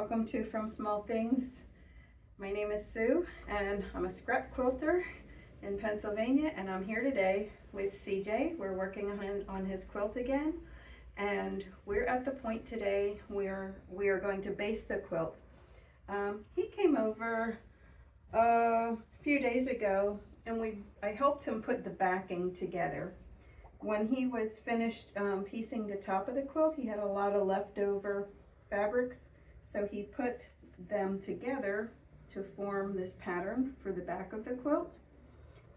Welcome to From Small Things. My name is Sue and I'm a scrap quilter in Pennsylvania, and I'm here today with CJ. We're working on his quilt again, and we're at the point today where we are going to baste the quilt. He came over a few days ago and I helped him put the backing together. When he was finished piecing the top of the quilt, he had a lot of leftover fabrics, so he put them together to form this pattern for the back of the quilt.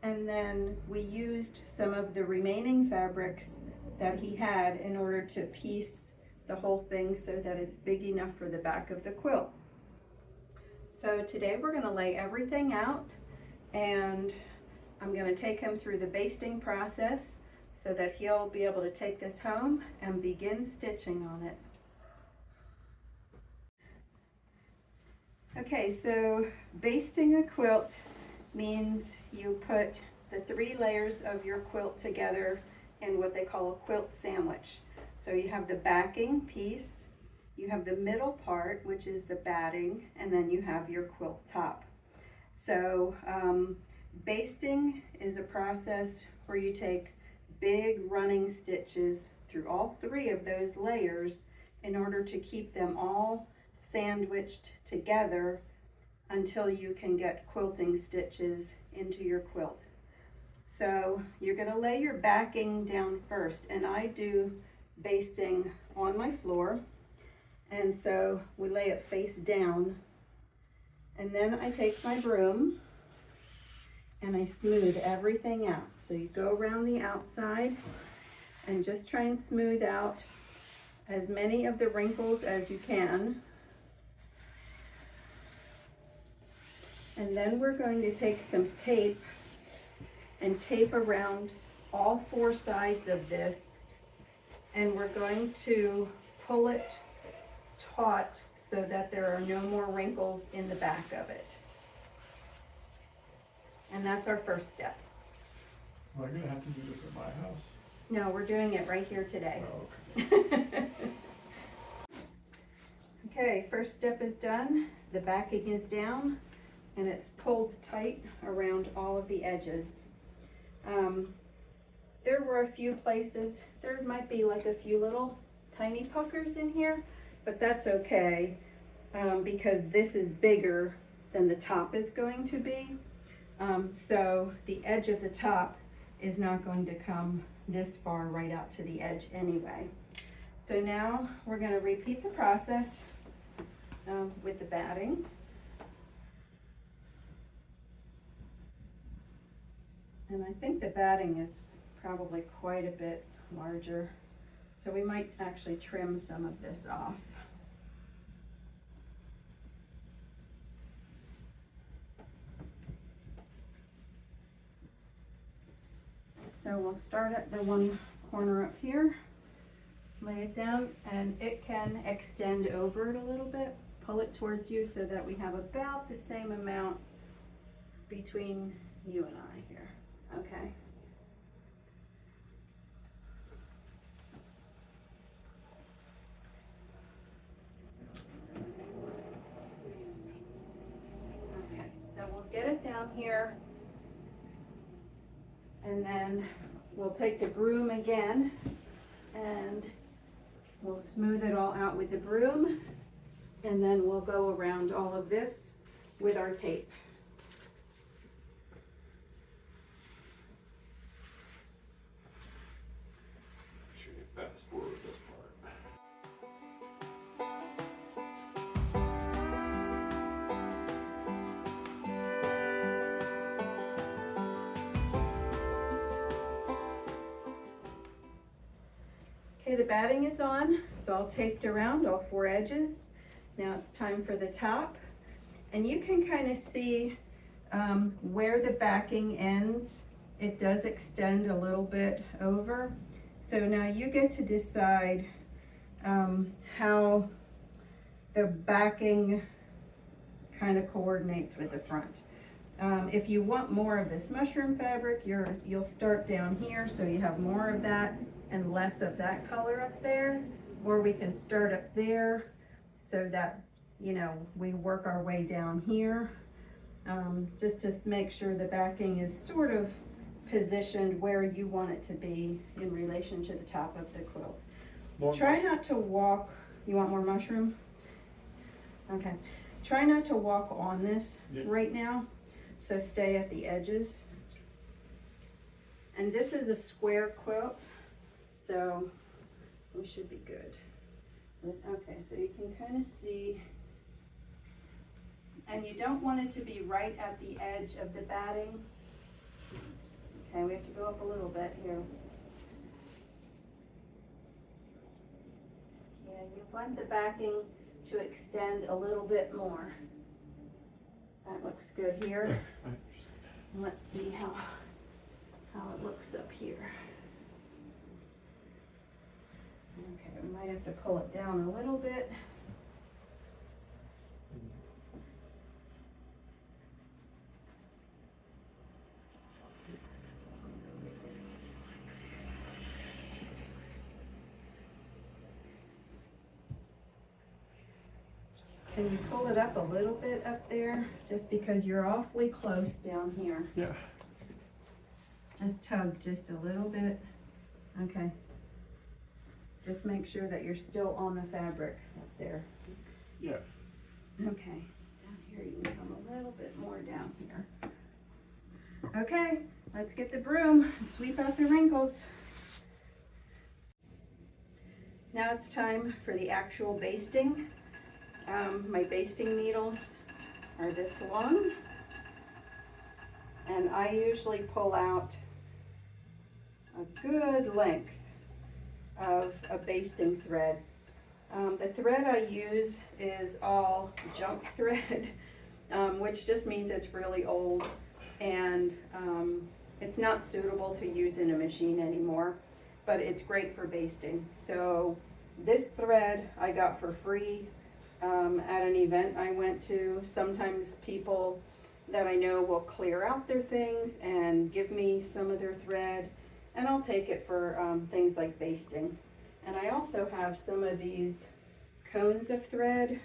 And then we used some of the remaining fabrics that he had in order to piece the whole thing so that it's big enough for the back of the quilt. So today we're going to lay everything out, and I'm going to take him through the basting process so that he'll be able to take this home and begin stitching on it. Okay, so basting a quilt means you put the 3 layers of your quilt together in what they call a quilt sandwich. So you have the backing piece, you have the middle part, which is the batting, and then you have your quilt top. So basting is a process where you take big running stitches through all 3 of those layers in order to keep them all sandwiched together until you can get quilting stitches into your quilt. So you're going to lay your backing down first, and I do basting on my floor, and so we lay it face down, and then I take my broom and I smooth everything out. So you go around the outside and just try and smooth out as many of the wrinkles as you can. And then we're going to take some tape and tape around all 4 sides of this, and we're going to pull it taut so that there are no more wrinkles in the back of it. And that's our first step. Well, I'm gonna have to do this at my house. No, we're doing it right here today. Oh, okay. Okay, first step is done. The backing is down and it's pulled tight around all of the edges. There were a few places, there might be like a few little tiny puckers in here, but that's okay because this is bigger than the top is going to be. So the edge of the top is not going to come this far right out to the edge anyway. So now we're going to repeat the process with the batting. And I think the batting is probably quite a bit larger, so we might actually trim some of this off. So we'll start at the one corner up here, lay it down, and it can extend over it a little bit. Pull it towards you so that we have about the same amount between you and I here. Okay. Okay, so we'll get it down here, and then we'll take the broom again and we'll smooth it all out with the broom, and then we'll go around all of this with our tape. Should we fast forward this part? Okay, the batting is on. It's all taped around all 4 edges. Now it's time for the top. And you can kind of see where the backing ends. It does extend a little bit over. So now you get to decide how the backing kind of coordinates with the front. If you want more of this mushroom fabric, you'll start down here so you have more of that and less of that color up there, or we can start up there so that you know, we work our way down here, just to make sure the backing is sort of positioned where you want it to be in relation to the top of the quilt. Try not to walk, you want more mushroom? Okay. Try not to walk on this right now, so stay at the edges. And this is a square quilt, so we should be good. Okay, so you can kind of see, and you don't want it to be right at the edge of the batting. Okay, we have to go up a little bit here. Yeah, you want the backing to extend a little bit more. That looks good here. And let's see how it looks up here. Okay, we might have to pull it down a little bit. Can you pull it up a little bit up there? Just because you're awfully close down here. Yeah. Just tug just a little bit. Okay. Just make sure that you're still on the fabric up there. Yeah. Okay. Down here you can come a little bit more down here. Okay, let's get the broom and sweep out the wrinkles. Now it's time for the actual basting. My basting needles are this long, and I usually pull out a good length of a basting thread. The thread I use is all junk thread, which just means it's really old, and it's not suitable to use in a machine anymore, but it's great for basting. So this thread I got for free at an event I went to. Sometimes people that I know will clear out their things and give me some of their thread, and I'll take it for things like basting. And I also have some of these cones of thread.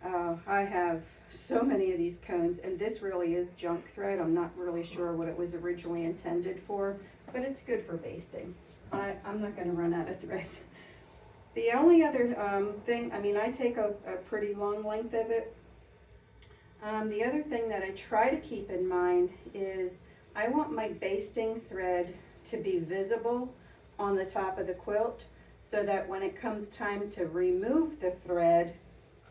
I have so many of these cones, and this really is junk thread. I'm not really sure what it was originally intended for, but it's good for basting. I'm not going to run out of thread. The only other thing, I mean, I take a pretty long length of it. The other thing that I try to keep in mind is I want my basting thread to be visible on the top of the quilt, so that when it comes time to remove the thread,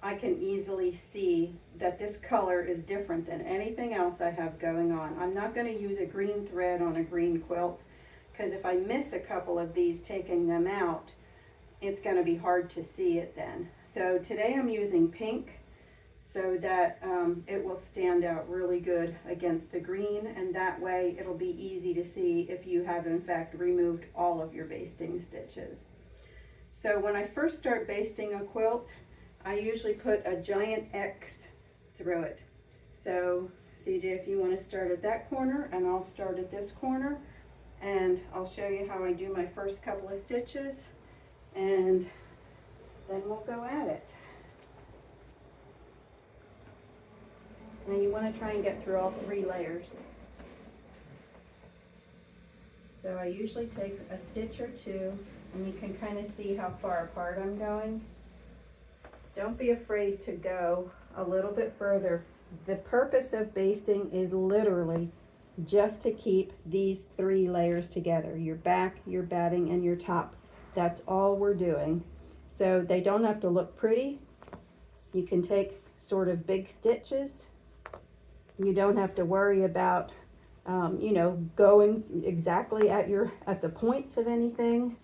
I can easily see that this color is different than anything else I have going on. I'm not going to use a green thread on a green quilt, because if I miss a couple of these taking them out, it's going to be hard to see it then. So today I'm using pink so that it will stand out really good against the green, and that way it'll be easy to see if you have in fact removed all of your basting stitches. So when I first start basting a quilt, I usually put a giant X through it. So CJ, if you want to start at that corner, and I'll start at this corner, and I'll show you how I do my first couple of stitches, and then we'll go at it. Now you want to try and get through all 3 layers. So I usually take a stitch or 2, and you can kind of see how far apart I'm going. Don't be afraid to go a little bit further. The purpose of basting is literally just to keep these 3 layers together: your back, your batting, and your top. That's all we're doing. So they don't have to look pretty. You can take sort of big stitches. You don't have to worry about, you know, going exactly at the points of anything.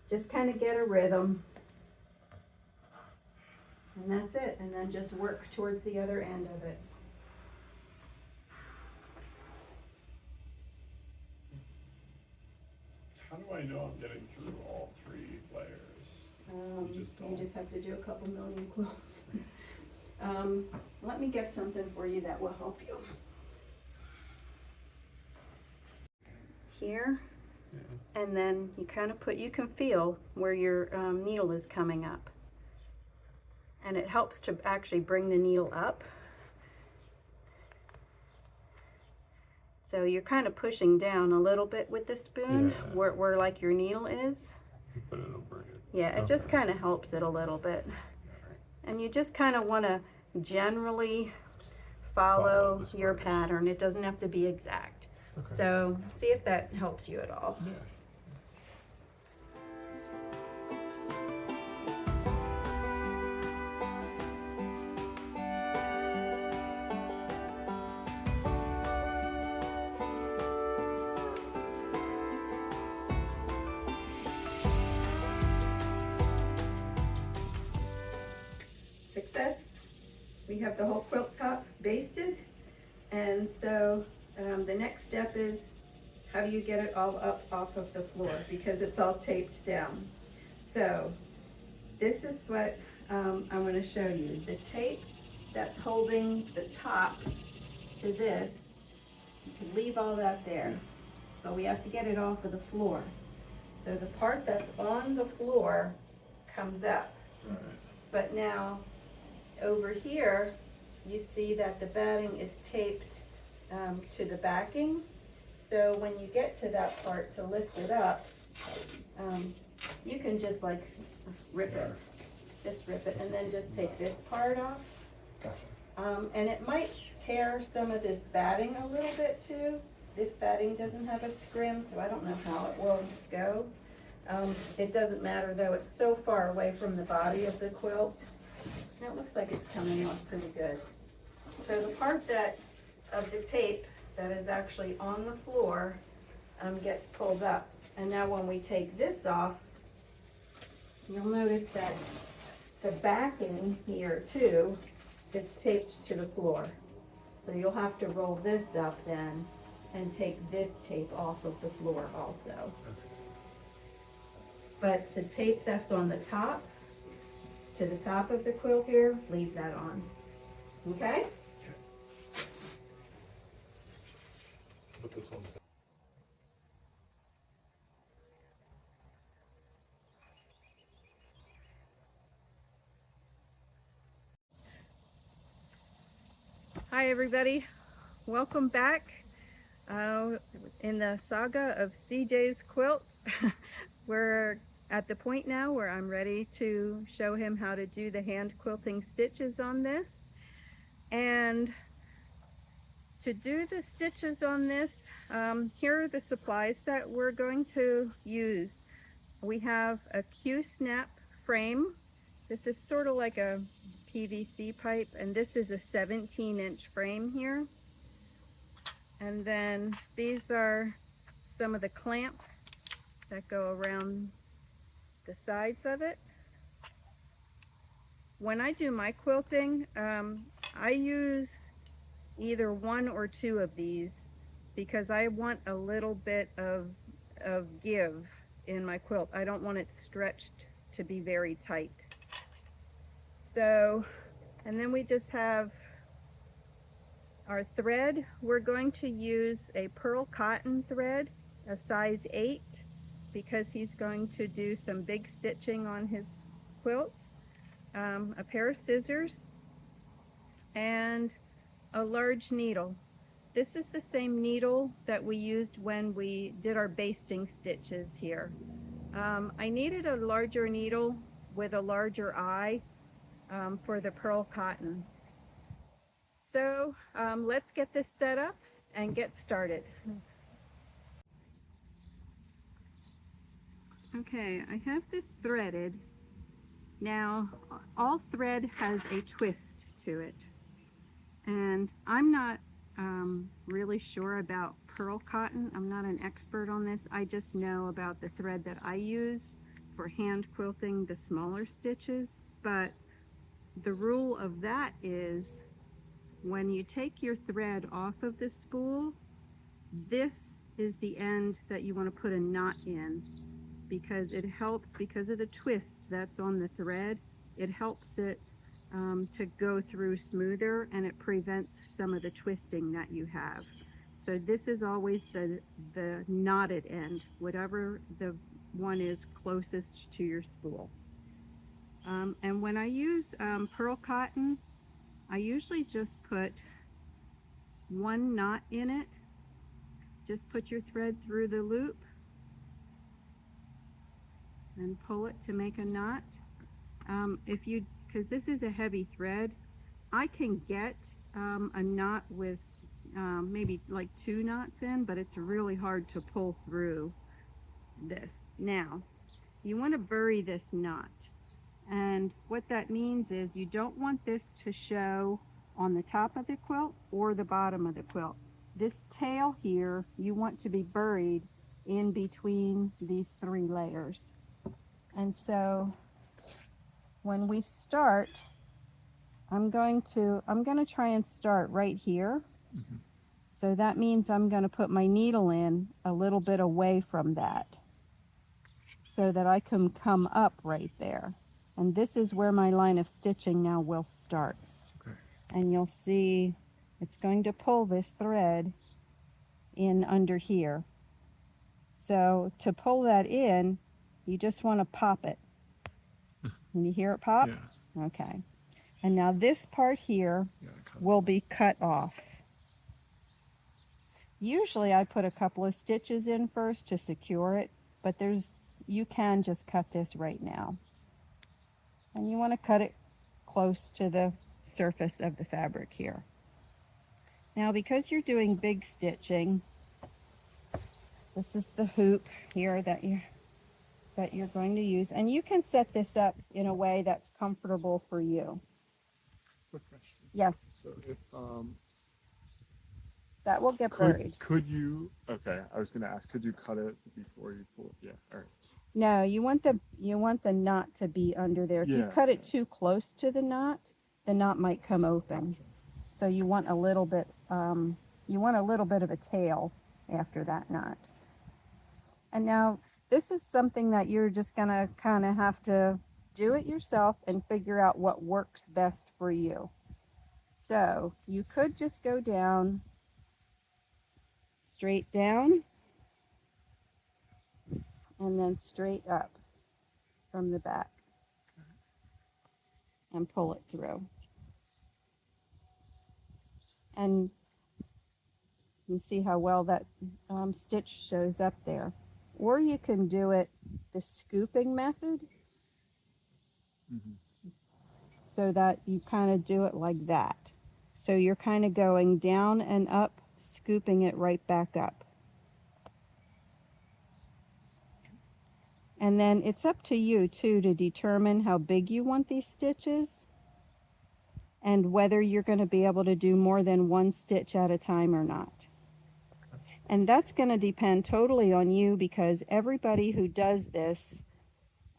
Just kind of get a rhythm. And that's it. And then just work towards the other end of it. How do I know I'm getting through all 3 layers? You just have to do a couple million quilts. Let me get something for you that will help you. Here, Yeah. and then you kind of you can feel where your needle is coming up. And it helps to actually bring the needle up. So you're kind of pushing down a little bit with the spoon, Yeah. where like your needle is. But it'll bring it. Yeah, it just kind of helps it a little bit. And you just kind of want to generally follow your pattern. It doesn't have to be exact. Okay. So see if that helps you at all. Yeah. Success. We have the whole quilt top basted, and so the next step is how do you get it all up off of the floor, because it's all taped down. So this is what I'm going to show you. The tape that's holding the top to this, you can leave all that there, but we have to get it off of the floor. So the part that's on the floor comes up. Right. But now over here, you see that the batting is taped to the backing. So when you get to that part to lift it up, you can just like rip it. Just rip it and then just take this part off. Gotcha. And it might tear some of this batting a little bit too. This batting doesn't have a scrim, so I don't know how it will go. It doesn't matter though, it's so far away from the body of the quilt. And it looks like it's coming off pretty good. So the part of the tape that is actually on the floor gets pulled up. And now when we take this off, you'll notice that the backing here too is taped to the floor. So you'll have to roll this up then and take this tape off of the floor also. But the tape that's on the top, to the top of the quilt here, leave that on. Okay? But this one's. Hi everybody, welcome back in the saga of CJ's quilt. We're at the point now where I'm ready to show him how to do the hand quilting stitches on this. And to do the stitches on this, here are the supplies that we're going to use. We have a Q-snap frame. This is sort of like a PVC pipe, and this is a 17-inch frame here. And then these are some of the clamps that go around the sides of it. When I do my quilting, I use either one or two of these because I want a little bit of give in my quilt. I don't want it stretched to be very tight. So, and then we just have our thread. We're going to use a pearl cotton thread, a size 8, because he's going to do some big stitching on his quilt. A pair of scissors and a large needle. This is the same needle that we used when we did our basting stitches here. I needed a larger needle with a larger eye for the pearl cotton. So let's get this set up and get started. Okay, I have this threaded. Now, all thread has a twist to it. And I'm not really sure about pearl cotton. I'm not an expert on this. I just know about the thread that I use for hand quilting the smaller stitches. But the rule of that is when you take your thread off of the spool, this is the end that you want to put a knot in, because it helps, because of the twist that's on the thread, it helps it to go through smoother, and it prevents some of the twisting that you have. So this is always the knotted end, whatever the one is closest to your spool. And when I use pearl cotton, I usually just put one knot in it. Just put your thread through the loop and pull it to make a knot. Because this is a heavy thread, I can get a knot with maybe like 2 knots in, but it's really hard to pull through this. Now, you want to bury this knot. And what that means is you don't want this to show on the top of the quilt or the bottom of the quilt. This tail here, you want to be buried in between these 3 layers. And so when we start, I'm going to try and start right here. Mm-hmm. So that means I'm going to put my needle in a little bit away from that so that I can come up right there. And this is where my line of stitching now will start. Okay. And you'll see it's going to pull this thread in under here. So to pull that in, you just want to pop it. Can you hear it pop? Yeah. Okay. And now this part here will be cut off. Usually I put a couple of stitches in first to secure it, but you can just cut this right now. And you want to cut it close to the surface of the fabric here. Now because you're doing big stitching, this is the hoop here that you're going to use, and you can set this up in a way that's comfortable for you. Quick question. Yes. So if That will get buried. could you? Okay, I was gonna ask. Could you cut it before you pull? Yeah. All right. No, you want the knot to be under there. If you Yeah, cut it too close to the knot might come open. Gotcha. So you want a little bit of a tail after that knot. And now this is something that you're just gonna kind of have to do it yourself and figure out what works best for you. So you could just go down, straight down, and then straight up from the back and pull it through. And you can see how well that stitch shows up there. Or you can do it the scooping method, so that you kind of do it like that. So you're kind of going down and up, scooping it right back up. And then it's up to you too to determine how big you want these stitches and whether you're going to be able to do more than 1 stitch at a time or not. And that's going to depend totally on you, because everybody who does this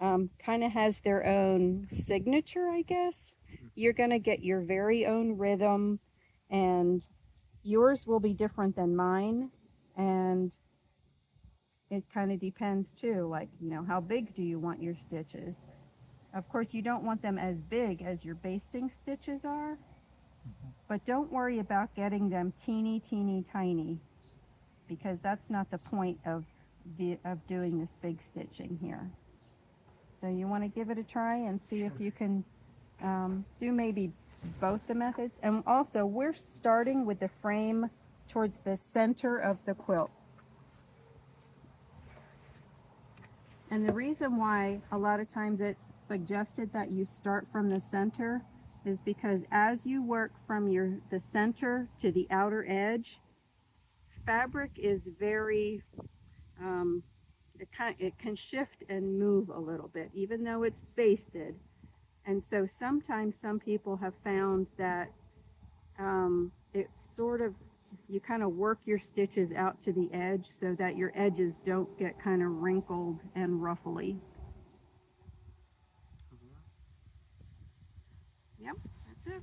kind of has their own signature, I guess. You're going to get your very own rhythm, and yours will be different than mine. And it kind of depends too, like, how big do you want your stitches? Of course, you don't want them as big as your basting stitches are, but don't worry about getting them teeny, teeny, tiny, because that's not the point of doing this big stitching here. So you want to give it a try and see if you can do maybe both the methods. And also, we're starting with the frame towards the center of the quilt. And the reason why a lot of times it's suggested that you start from the center is because as you work from the center to the outer edge, fabric is very, it can shift and move a little bit, even though it's basted. And so sometimes some people have found that it's sort of, you kind of work your stitches out to the edge so that your edges don't get kind of wrinkled and ruffly. Yep, that's it.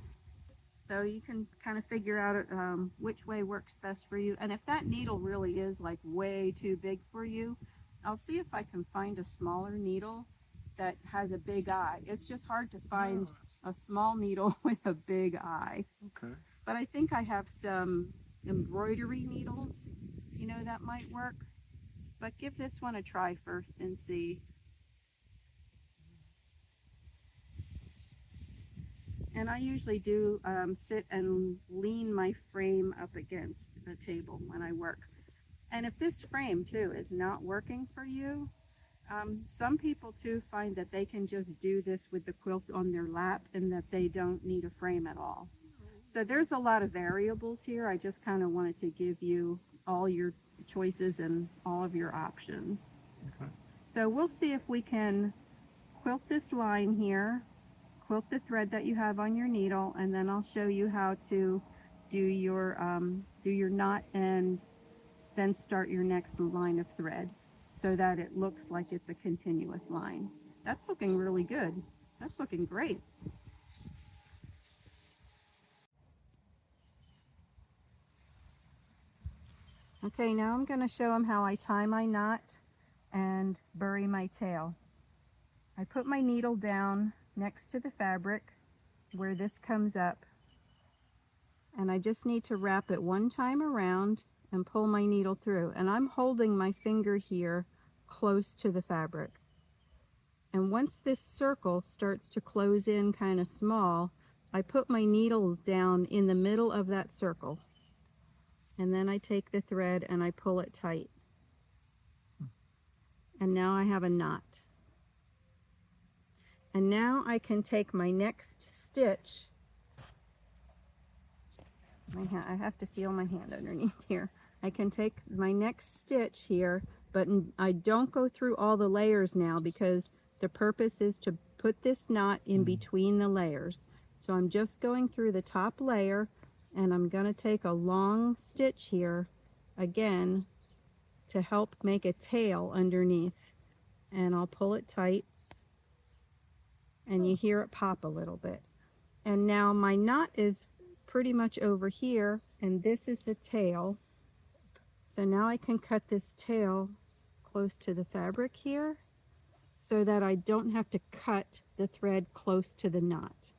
So you can kind of figure out which way works best for you. And if that needle really is like way too big for you, I'll see if I can find a smaller needle that has a big eye. It's just hard to find a small needle with a big eye. Okay. But I think I have some embroidery needles, you know, that might work. But give this one a try first and see. And I usually do sit and lean my frame up against a table when I work. And if this frame too is not working for you, some people too find that they can just do this with the quilt on their lap and that they don't need a frame at all. So there's a lot of variables here. I just kind of wanted to give you all your choices and all of your options. Okay. So we'll see if we can quilt this line here, quilt the thread that you have on your needle, and then I'll show you how to do your knot and then start your next line of thread so that it looks like it's a continuous line. That's looking really good. That's looking great. Okay, now I'm going to show them how I tie my knot and bury my tail. I put my needle down next to the fabric where this comes up, and I just need to wrap it one time around and pull my needle through, and I'm holding my finger here close to the fabric. And once this circle starts to close in kind of small, I put my needle down in the middle of that circle, and then I take the thread and I pull it tight, and now I have a knot. And now I can take my next stitch. I have to feel my hand underneath here. I can take my next stitch here, but I don't go through all the layers now because the purpose is to put this knot in between the layers. So I'm just going through the top layer, and I'm going to take a long stitch here again to help make a tail underneath, and I'll pull it tight, and you hear it pop a little bit. And now my knot is pretty much over here, and this is the tail. So now I can cut this tail close to the fabric here so that I don't have to cut the thread close to the knot.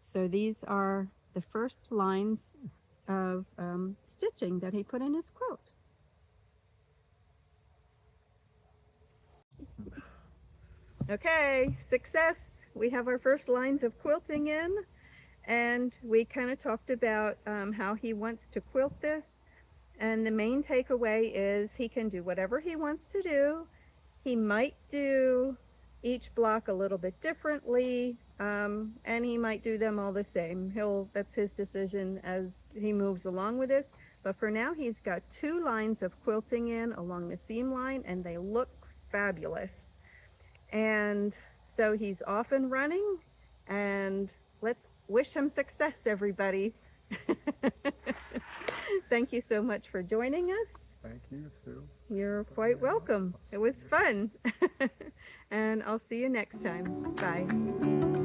So these are the first lines of stitching that he put in his quilt. Okay, success! We have our first lines of quilting in, and we kind of talked about how he wants to quilt this. And the main takeaway is he can do whatever he wants to do. He might do each block a little bit differently, and he might do them all the same. That's his decision as he moves along with this. But for now, he's got 2 lines of quilting in along the seam line, and they look fabulous. And so he's off and running, and let's wish him success, everybody. Thank you so much for joining us. Thank you, Sue. You're quite welcome. It was fun. And I'll see you next time. Bye.